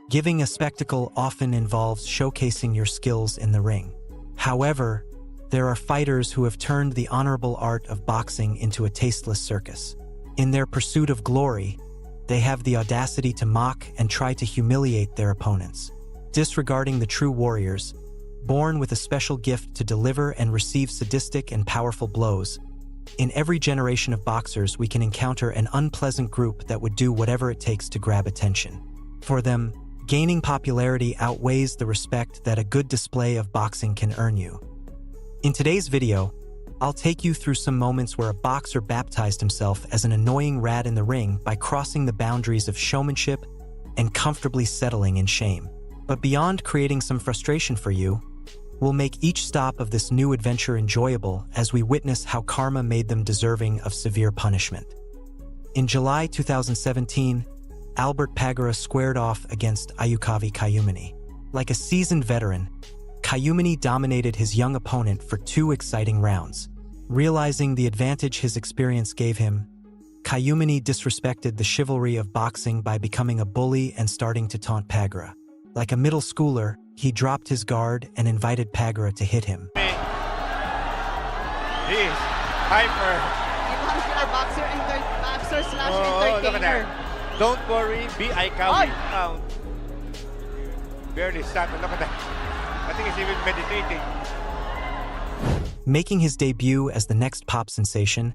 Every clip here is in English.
Giving a spectacle often involves showcasing your skills in the ring. However, there are fighters who have turned the honorable art of boxing into a tasteless circus. In their pursuit of glory, they have the audacity to mock and try to humiliate their opponents, disregarding the true warriors, born with a special gift to deliver and receive sadistic and powerful blows. In every generation of boxers, we can encounter an unpleasant group that would do whatever it takes to grab attention. For them, gaining popularity outweighs the respect that a good display of boxing can earn you. In today's video, I'll take you through some moments where a boxer baptized himself as an annoying rat in the ring by crossing the boundaries of showmanship and comfortably settling in shame. But beyond creating some frustration for you, we'll make each stop of this new adventure enjoyable as we witness how karma made them deserving of severe punishment. In July 2017, Albert Pagara squared off against Ayukavi Cumini. Like a seasoned veteran, Cumini dominated his young opponent for 2 exciting rounds. Realizing the advantage his experience gave him, Cumini disrespected the chivalry of boxing by becoming a bully and starting to taunt Pagara. Like a middle schooler, he dropped his guard and invited Pagara to hit him. He's hyper. Boxer/entertainer. Don't worry, be iconic. Barely sat. Look at that. I think he's even meditating. Making his debut as the next pop sensation,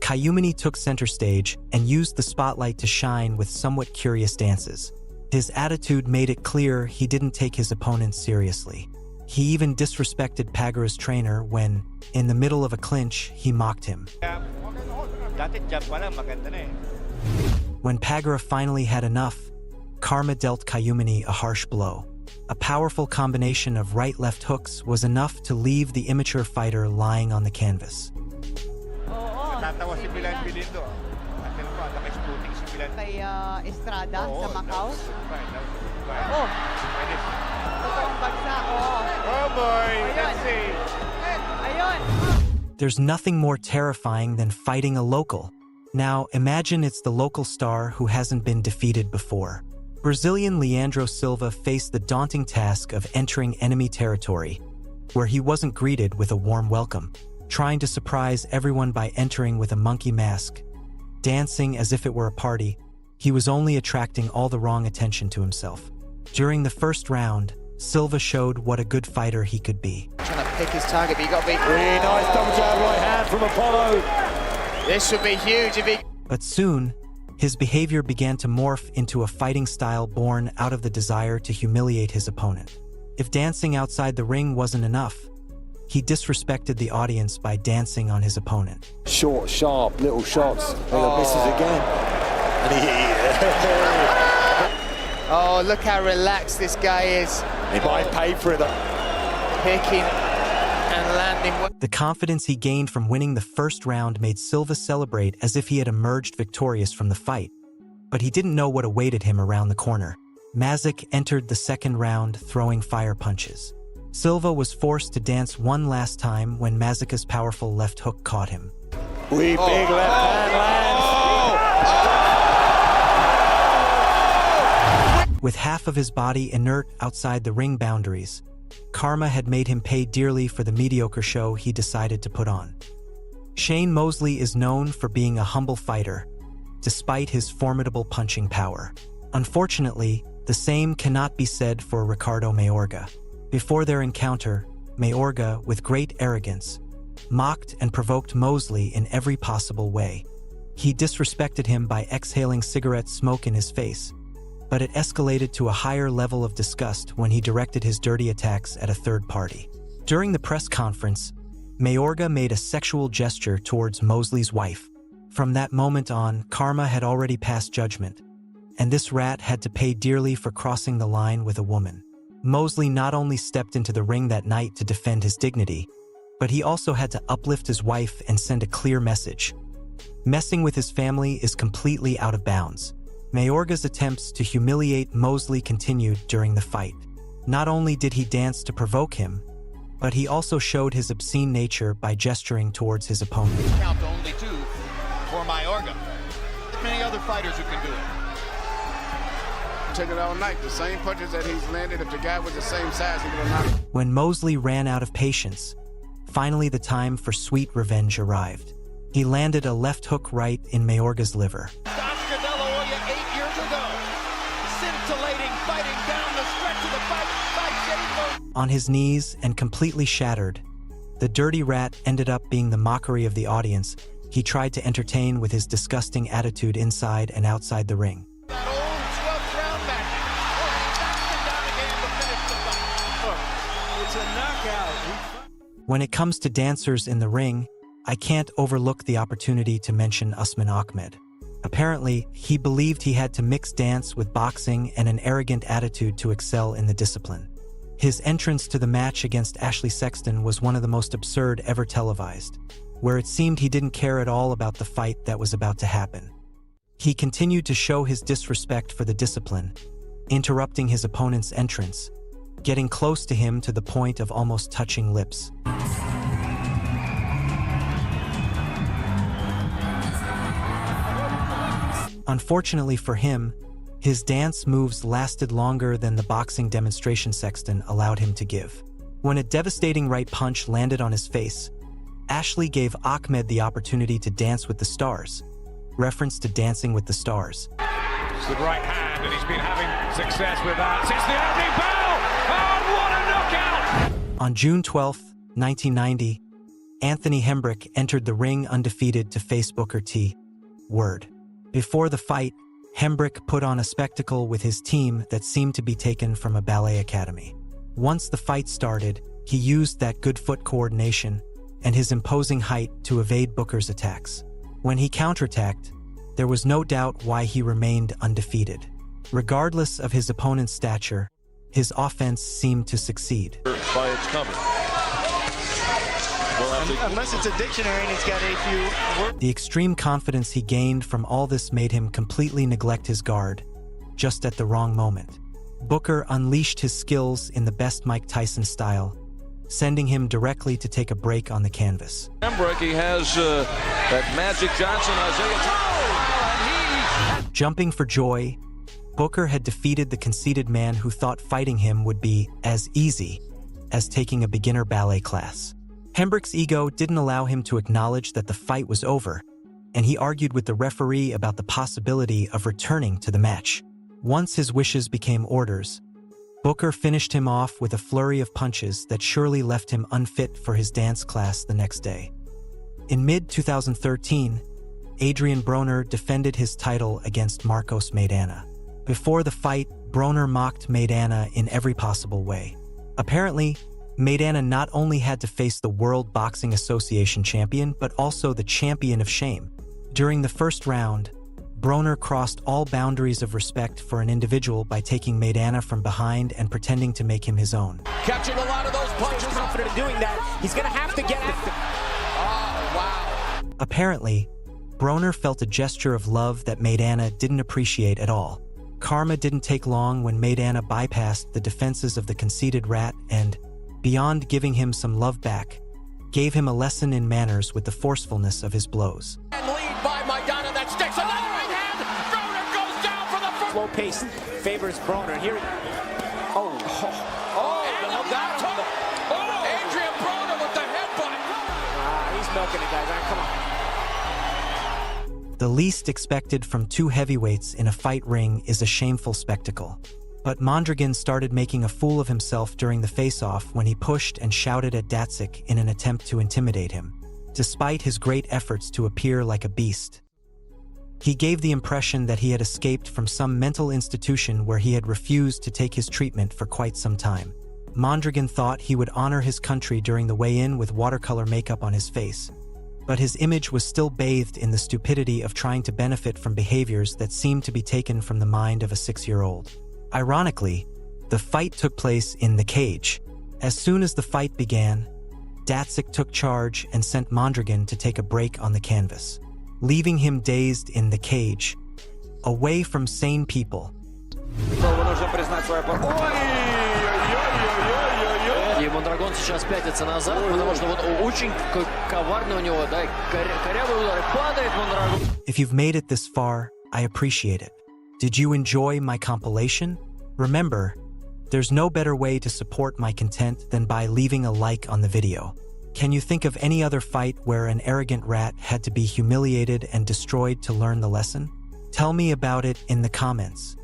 Cumini took center stage and used the spotlight to shine with somewhat curious dances. His attitude made it clear he didn't take his opponents seriously. He even disrespected Pagara's trainer when, in the middle of a clinch, he mocked him. When Pagara finally had enough, karma dealt Cumini a harsh blow. A powerful combination of right-left hooks was enough to leave the immature fighter lying on the canvas. Natatawa si Milan Bilindo. Naka-exploding si Milan. Kay Estrada sa Macau. Oh! Totoong bagsak. Oh boy! Let's see. Ayun! There's nothing more terrifying than fighting a local. Now, imagine it's the local star who hasn't been defeated before. Brazilian Leandro Silva faced the daunting task of entering enemy territory, where he wasn't greeted with a warm welcome, trying to surprise everyone by entering with a monkey mask. Dancing as if it were a party, he was only attracting all the wrong attention to himself. During the first round, Silva showed what a good fighter he could be. Trying to pick his target, but you got to be... Really nice double jab right hand from Apollo. This would be huge if he... But soon, his behavior began to morph into a fighting style born out of the desire to humiliate his opponent. If dancing outside the ring wasn't enough, he disrespected the audience by dancing on his opponent. Short, sharp, little shots. Oh, misses again. And Oh, look how relaxed this guy is. he might pay for it. Picking and landing. The confidence he gained from winning the first round made Silva celebrate as if he had emerged victorious from the fight. But he didn't know what awaited him around the corner. Mazik entered the second round throwing fire punches. Silva was forced to dance one last time when Mazika's powerful left hook caught him. Big left hand lands. With half of his body inert outside the ring boundaries, karma had made him pay dearly for the mediocre show he decided to put on. Shane Mosley is known for being a humble fighter, despite his formidable punching power. Unfortunately, the same cannot be said for Ricardo Mayorga. Before their encounter, Mayorga, with great arrogance, mocked and provoked Mosley in every possible way. He disrespected him by exhaling cigarette smoke in his face, but it escalated to a higher level of disgust when he directed his dirty attacks at a third party. During the press conference, Mayorga made a sexual gesture towards Mosley's wife. From that moment on, karma had already passed judgment, and this rat had to pay dearly for crossing the line with a woman. Mosley not only stepped into the ring that night to defend his dignity, but he also had to uplift his wife and send a clear message. Messing with his family is completely out of bounds. Mayorga's attempts to humiliate Mosley continued during the fight. Not only did he dance to provoke him, but he also showed his obscene nature by gesturing towards his opponent. Count to only 2 for Mayorga. Many other fighters who can do it. take it all night. The same punches that he's landed, if the guy was the same size, he would have knocked him. When Mosley ran out of patience, finally the time for sweet revenge arrived. He landed a left hook right in Mayorga's liver. On his knees and completely shattered, the dirty rat ended up being the mockery of the audience he tried to entertain with his disgusting attitude inside and outside the ring. When it comes to dancers in the ring, I can't overlook the opportunity to mention Usman Akmed. Apparently, he believed he had to mix dance with boxing and an arrogant attitude to excel in the discipline. His entrance to the match against Ashley Sexton was one of the most absurd ever televised, where it seemed he didn't care at all about the fight that was about to happen. He continued to show his disrespect for the discipline, interrupting his opponent's entrance, getting close to him to the point of almost touching lips. Unfortunately for him, his dance moves lasted longer than the boxing demonstration Sexton allowed him to give. When a devastating right punch landed on his face, Ashley gave Akmed the opportunity to dance with the stars, reference to Dancing with the Stars. It's the right hand, and he's been having success with that since the opening bell. Oh, what a knockout! On June 12, 1990, Anthony Hembrick entered the ring undefeated to face Booker T. Word. Before the fight, Hembrick put on a spectacle with his team that seemed to be taken from a ballet academy. Once the fight started, he used that good foot coordination and his imposing height to evade Booker's attacks. When he counterattacked, there was no doubt why he remained undefeated. Regardless of his opponent's stature, his offense seemed to succeed. By its cover. Unless it's a dictionary and it's got a few words. The extreme confidence he gained from all this made him completely neglect his guard, just at the wrong moment. Booker unleashed his skills in the best Mike Tyson style, sending him directly to take a break on the canvas. Hembrick, he has that Magic Johnson, Isaiah. Jumping for joy, Booker had defeated the conceited man who thought fighting him would be as easy as taking a beginner ballet class. Hembrick's ego didn't allow him to acknowledge that the fight was over, and he argued with the referee about the possibility of returning to the match. Once his wishes became orders, Booker finished him off with a flurry of punches that surely left him unfit for his dance class the next day. In mid-2013, Adrian Broner defended his title against Marcos Maidana. Before the fight, Broner mocked Maidana in every possible way. Apparently, Maidana not only had to face the World Boxing Association champion, but also the champion of shame. During the first round, Broner crossed all boundaries of respect for an individual by taking Maidana from behind and pretending to make him his own. Catching a lot of those punches. Confident in doing that. He's going to have to get after. Oh, wow. Apparently, Broner felt a gesture of love that Maidana didn't appreciate at all. Karma didn't take long when Maidana bypassed the defenses of the conceited rat and, beyond giving him some love back, gave him a lesson in manners with the forcefulness of his blows. And lead by Maidana that sticks. Another right hand. Broner goes down for the first. Slow pace favors Broner. Here. Oh. And the back. Adrian Broner with the headbutt. He's milking it, guys. Come on. The least expected from two heavyweights in a fight ring is a shameful spectacle. But Mondragon started making a fool of himself during the face-off when he pushed and shouted at Datsik in an attempt to intimidate him, despite his great efforts to appear like a beast. He gave the impression that he had escaped from some mental institution where he had refused to take his treatment for quite some time. Mondragon thought he would honor his country during the weigh-in with watercolor makeup on his face, but his image was still bathed in the stupidity of trying to benefit from behaviors that seemed to be taken from the mind of a 6-year-old. Ironically, the fight took place in the cage. As soon as the fight began, Datsik took charge and sent Mondragon to take a break on the canvas, leaving him dazed in the cage, away from sane people. И Мондрагон сейчас пятится назад, потому что вот очень коварный у него, да, корявые удары, падает Мондрагон. If you've made it this far, I appreciate it. Did you enjoy my compilation? Remember, there's no better way to support my content than by leaving a like on the video. Can you think of any other fight where an arrogant rat had to be humiliated and destroyed to learn the lesson? Tell me about it in the comments.